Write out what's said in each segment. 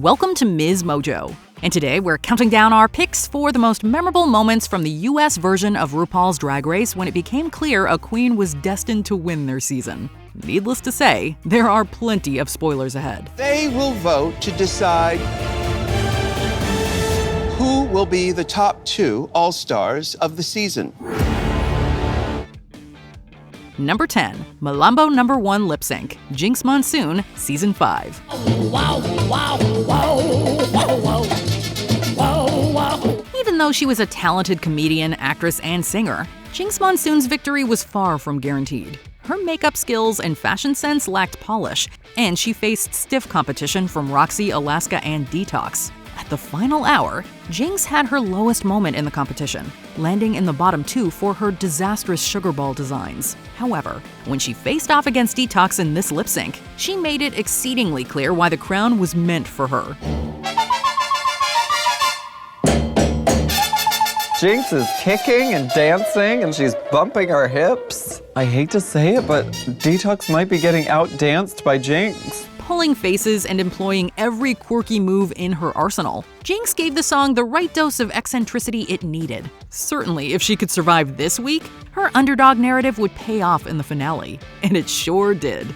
Welcome to MsMojo. And today we're counting down our picks for the most memorable moments from the US version of RuPaul's Drag Race when it became clear a queen was destined to win their season. Needless to say, there are plenty of spoilers ahead. They will vote to decide who will be the top 2 All-Stars of the season. Number 10, Malambo number 1 lip sync, Jinkx Monsoon, Season 5. Even though she was a talented comedian, actress, and singer, Jinkx Monsoon's victory was far from guaranteed. Her makeup skills and fashion sense lacked polish, and she faced stiff competition from Roxy, Alaska, and Detox. At the final hour, Jinkx had her lowest moment in the competition, landing in the bottom 2 for her disastrous sugar ball designs. However, when she faced off against Detox in this lip sync, she made it exceedingly clear why the crown was meant for her. Jinkx is kicking and dancing and she's bumping her hips. I hate to say it, but Detox might be getting outdanced by Jinkx. Pulling faces and employing every quirky move in her arsenal, Jinkx gave the song the right dose of eccentricity it needed. Certainly, if she could survive this week, her underdog narrative would pay off in the finale. And it sure did.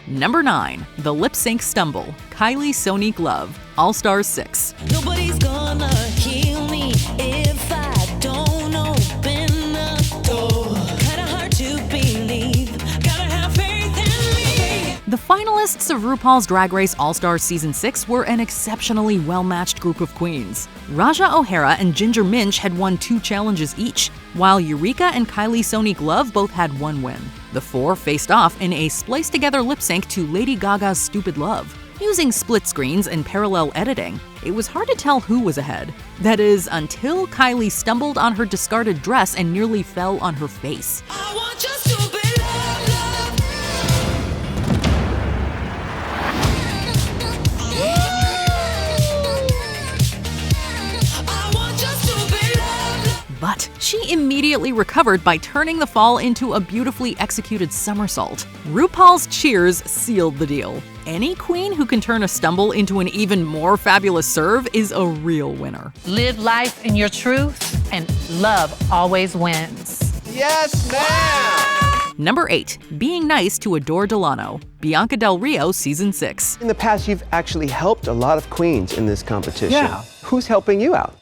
Number 9, the lip sync stumble, Kylie Soni Glove, All-Stars 6. Nobody's gonna heal me if I don't open the door. Kinda hard to believe, gotta have faith in me. The finalists of RuPaul's Drag Race All-Stars Season 6 were an exceptionally well-matched group of queens. Raja O'Hara and Ginger Minch had won 2 challenges each, while Eureka and Kylie Soni Glove both had 1 win. The 4 faced off in a spliced-together lip sync to Lady Gaga's Stupid Love. Using split screens and parallel editing, it was hard to tell who was ahead. That is, until Kylie stumbled on her discarded dress and nearly fell on her face. I want your stupid love, I want your stupid love. But she immediately recovered by turning the fall into a beautifully executed somersault. RuPaul's cheers sealed the deal. Any queen who can turn a stumble into an even more fabulous serve is a real winner. Live life in your truth, and love always wins. Yes, ma'am! Number 8, Being Nice to Adore Delano, Bianca Del Rio, Season 6. In the past, you've actually helped a lot of queens in this competition. Yeah. Who's helping you out?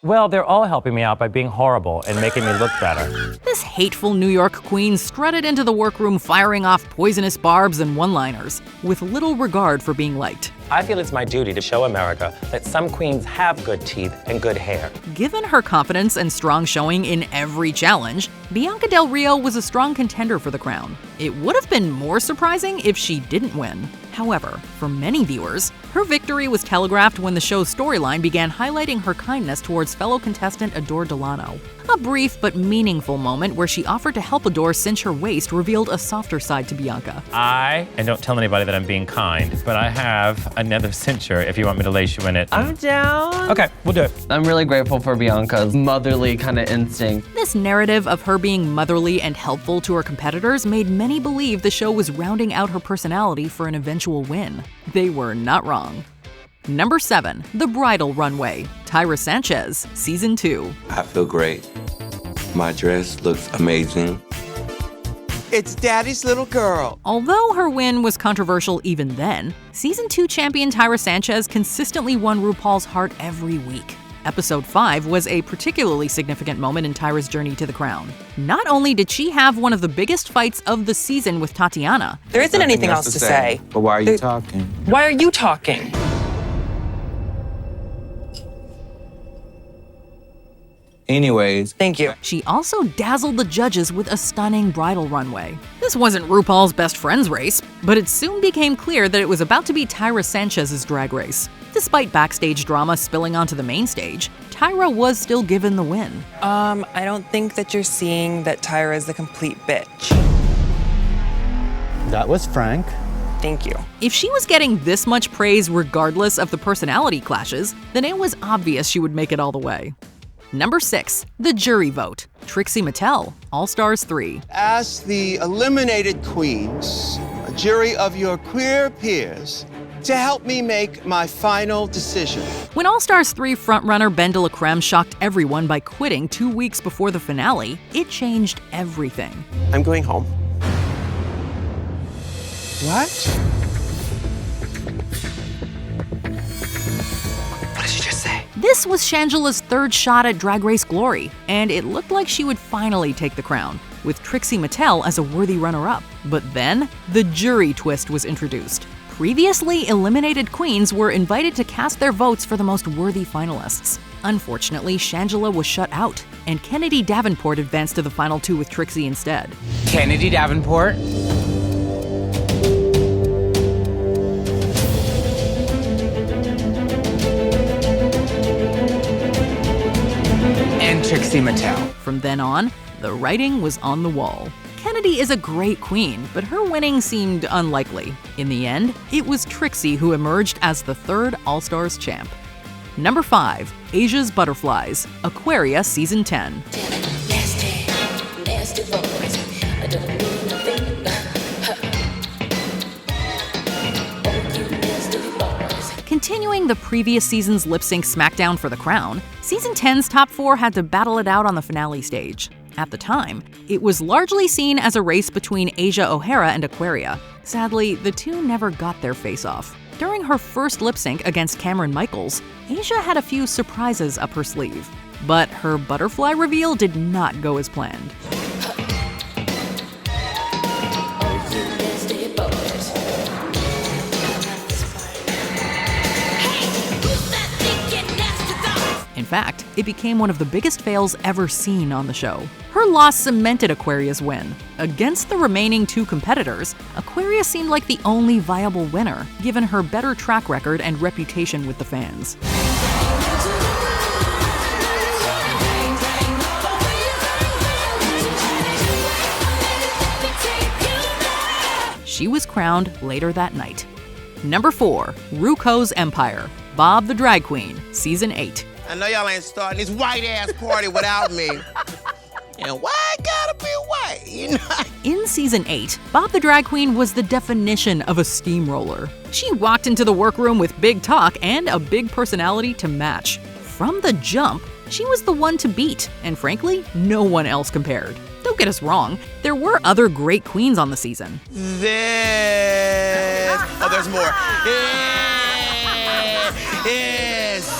Well, they're all helping me out by being horrible and making me look better. This hateful New York queen strutted into the workroom firing off poisonous barbs and one-liners, with little regard for being liked. I feel it's my duty to show America that some queens have good teeth and good hair. Given her confidence and strong showing in every challenge, Bianca Del Rio was a strong contender for the crown. It would have been more surprising if she didn't win. However, for many viewers, her victory was telegraphed when the show's storyline began highlighting her kindness towards fellow contestant Adore Delano. A brief but meaningful moment where she offered to help Adore cinch her waist revealed a softer side to Bianca. And don't tell anybody that I'm being kind, but I have another cincher if you want me to lace you in it. I'm down. Okay, we'll do it. I'm really grateful for Bianca's motherly kind of instinct. This narrative of her being motherly and helpful to her competitors made many believe the show was rounding out her personality for an eventual win. They were not wrong. Number 7, The Bridal Runway, Tyra Sanchez, Season 2. I feel great. My dress looks amazing. It's Daddy's little girl. Although her win was controversial even then, Season 2 champion Tyra Sanchez consistently won RuPaul's heart every week. Episode 5 was a particularly significant moment in Tyra's journey to the crown. Not only did she have one of the biggest fights of the season with Tatiana, There isn't anything else to say. But why are you talking? Why are you talking? Anyways, Thank you. she also dazzled the judges with a stunning bridal runway. This wasn't RuPaul's best friends race, but it soon became clear that it was about to be Tyra Sanchez's drag race. Despite backstage drama spilling onto the main stage, Tyra was still given the win. I don't think that you're seeing that Tyra is the complete bitch. That was frank. Thank you. If she was getting this much praise regardless of the personality clashes, then it was obvious she would make it all the way. Number 6, the jury vote. Trixie Mattel, All-Stars 3. Ask the eliminated queens, a jury of your queer peers, to help me make my final decision. When All Stars 3 frontrunner Ben de la Creme shocked everyone by quitting 2 weeks before the finale, it changed everything. I'm going home. What? What did you just say? This was Shangela's third shot at Drag Race glory, and it looked like she would finally take the crown, with Trixie Mattel as a worthy runner-up. But then, the jury twist was introduced. Previously eliminated queens were invited to cast their votes for the most worthy finalists. Unfortunately, Shangela was shut out, and Kennedy Davenport advanced to the final 2 with Trixie instead. Kennedy Davenport. And Trixie Mattel. From then on, the writing was on the wall. Kennedy is a great queen, but her winning seemed unlikely. In the end, it was Trixie who emerged as the third All-Stars champ. Number 5, Asia's Butterflies, Aquaria Season 10. Continuing the previous season's lip-sync smackdown for the crown, Season 10's top 4 had to battle it out on the finale stage. At the time, it was largely seen as a race between Asia O'Hara and Aquaria. Sadly, the two never got their face-off. During her first lip-sync against Cameron Michaels, Asia had a few surprises up her sleeve. But her butterfly reveal did not go as planned. In fact, it became one of the biggest fails ever seen on the show. Her loss cemented Aquaria's win. Against the remaining 2 competitors, Aquaria seemed like the only viable winner, given her better track record and reputation with the fans. She was crowned later that night. Number 4, RuPauls Empire, Bob the Drag Queen, Season 8. I know y'all ain't starting this white-ass party without me. And why I gotta be white, you know? In Season 8, Bob the Drag Queen was the definition of a steamroller. She walked into the workroom with big talk and a big personality to match. From the jump, she was the one to beat, and frankly, no one else compared. Don't get us wrong, there were other great queens on the season. Oh, there's more. Yes.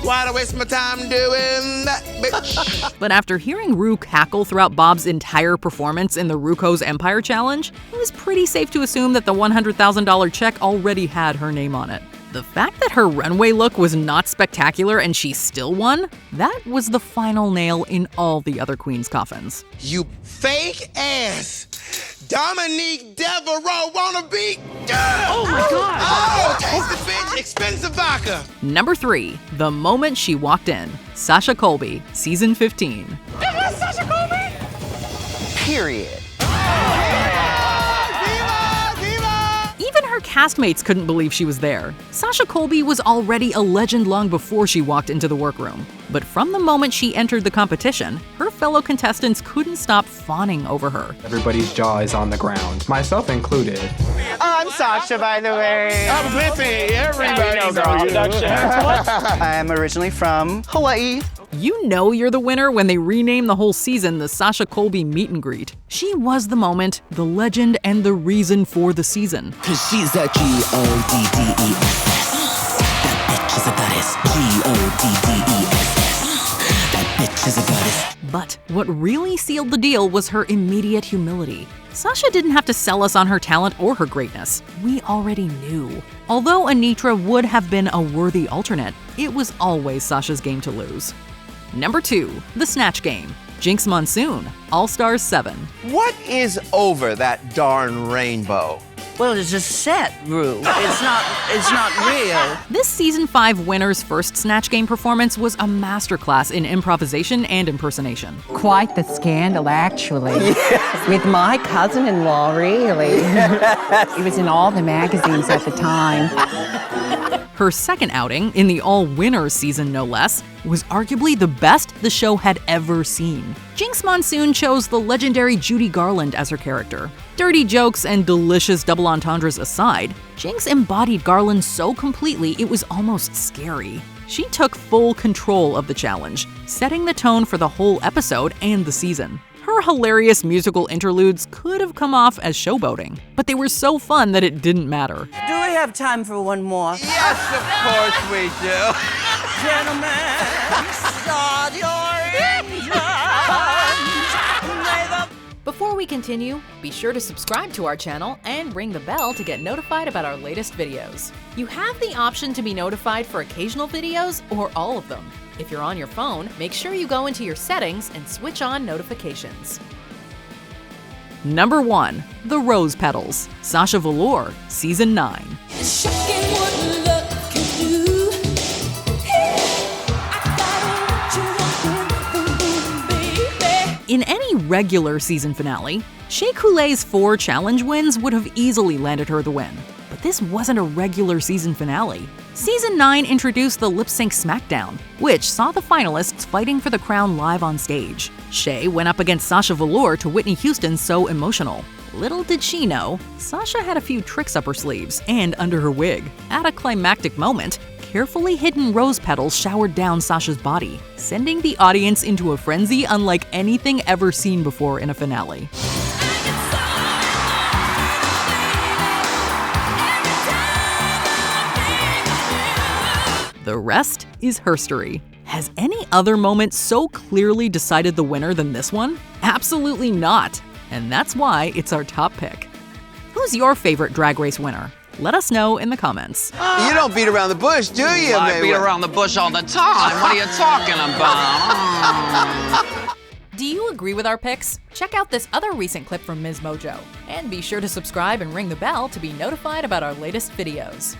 Why'd I waste my time doing that, bitch? But after hearing Ru cackle throughout Bob's entire performance in the RuPauls Empire Challenge, it was pretty safe to assume that the $100,000 check already had her name on it. The fact that her runway look was not spectacular and she still won, that was the final nail in all the other queens' coffins. You fake ass Dominique Devereaux wannabe. Oh my God! Oh, taste the bitch, expensive vodka. Number 3, the moment she walked in, Sasha Colby, Season 15. Is that Sasha Colby? Period. Even her castmates couldn't believe she was there. Sasha Colby was already a legend long before she walked into the workroom. But from the moment she entered the competition, her fellow contestants couldn't stop fawning over her. Everybody's jaw is on the ground, myself included. I'm Sasha, by the way. I'm Blippi. Everybody knows you. I'm originally from Hawaii. You know you're the winner when they rename the whole season the Sasha Colby meet and greet. She was the moment, the legend, and the reason for the season. Cause she's a G-O-D-D-E-S-S. That bitch is a goddess. G-O-D-D-E-S-S. That bitch is a goddess. But what really sealed the deal was her immediate humility. Sasha didn't have to sell us on her talent or her greatness. We already knew. Although Anitra would have been a worthy alternate, it was always Sasha's game to lose. Number 2, the Snatch Game, Jinkx Monsoon, All-Stars 7. What is over that darn rainbow? Well, it's a set, Ru. It's not real. This Season 5 winner's first Snatch Game performance was a masterclass in improvisation and impersonation. Quite the scandal, actually. Yes. With my cousin-in-law, really. It was in all the magazines at the time. Her second outing, in the all-winners season no less, was arguably the best the show had ever seen. Jinkx Monsoon chose the legendary Judy Garland as her character. Dirty jokes and delicious double entendres aside, Jinkx embodied Garland so completely it was almost scary. She took full control of the challenge, setting the tone for the whole episode and the season. Her hilarious musical interludes could have come off as showboating, but they were so fun that it didn't matter. Do we have time for one more? Yes, of course we do. Gentlemen, start your engines. Before we continue, be sure to subscribe to our channel and ring the bell to get notified about our latest videos. You have the option to be notified for occasional videos or all of them. If you're on your phone, make sure you go into your settings and switch on notifications. Number 1. The Rose Petals, Sasha Velour, Season 9. In any regular season finale, Shea Coulee's 4 challenge wins would have easily landed her the win. But this wasn't a regular season finale. Season 9 introduced the Lip Sync Smackdown, which saw the finalists fighting for the crown live on stage. Shea went up against Sasha Velour to Whitney Houston's So Emotional. Little did she know, Sasha had a few tricks up her sleeves and under her wig. At a climactic moment, carefully hidden rose petals showered down Sasha's body, sending the audience into a frenzy unlike anything ever seen before in a finale. The rest is herstory. Has any other moment so clearly decided the winner than this one? Absolutely not. And that's why it's our top pick. Who's your favorite Drag Race winner? Let us know in the comments. You don't beat around the bush, do you? I beat around the bush all the time. What are you talking about? Do you agree with our picks? Check out this other recent clip from MsMojo. And be sure to subscribe and ring the bell to be notified about our latest videos.